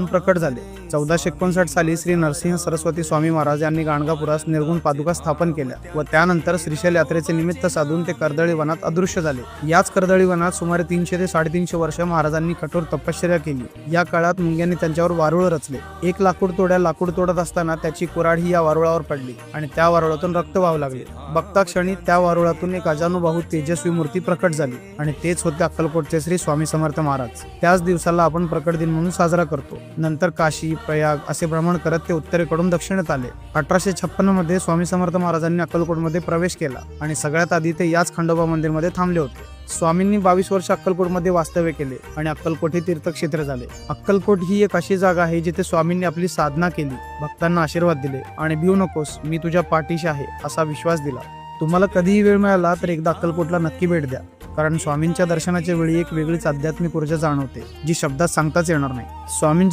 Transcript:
प्रकट झाले। 1459 साली श्री नरसिंह सरस्वती स्वामी महाराज यांनी गाणगापुरास निर्गुण पादुका स्थापन केल्या व त्यानंतर श्रीशैल यात्रेचे निमित्त साधून ते कर्दळी वनात अदृश्य झाले। याच कर्दळी वनात सुमारे 300 ते 350 वर्ष महाराजांनी कठोर तपश्चर्या केली। या काळात मुंग्यांनी त्यांच्यावर वारुळ रचले। एक लाकूड तोडत असताना त्याची कुऱ्हाड ही या वारुळावर पडली आणि त्या वारुळातून रक्त वाहू लागले। बघता क्षणी त्या वारुळातून एक अजानुबाहू तेजस्वी मूर्ती प्रकट झाली आणि तेच होते अक्कलकोटचे श्री स्वामी समर्थ महाराज। त्याच दिवसाला आपण प्रकट दिन म्हणून साजरा करतो। नंतर काशी, प्रयाग असे भ्रमण करत ते उत्तरेकडून दक्षिणेत आले। 1856 मध्ये स्वामी समर्थ महाराजांनी अक्कलकोटमध्ये प्रवेश केला आणि सगळ्यात आधी ते याच खंडोबा मंदिरमध्ये थांबले होते। स्वामींनी 22 वर्ष अक्कलकोटमध्ये वास्तव्य केले आणि अक्कलकोट हे तीर्थक्षेत्र झाले। अक्कलकोट ही एक अशी जागा आहे जिथे स्वामींनी आपली साधना केली, भक्तांना आशीर्वाद दिले आणि भिवू नकोस, मी तुझ्या पाठीशी आहे असा विश्वास दिला। तुम्हाला कधीही वेळ मिळाला तर एकदा अक्कलकोटला नक्की भेट द्या, कारण स्वामींच्या दर्शनाच्या वेळी एक वेगळीच आध्यात्मिक ऊर्जा जाणवते जी शब्दात सांगताच येणार नाही। स्वामींच्या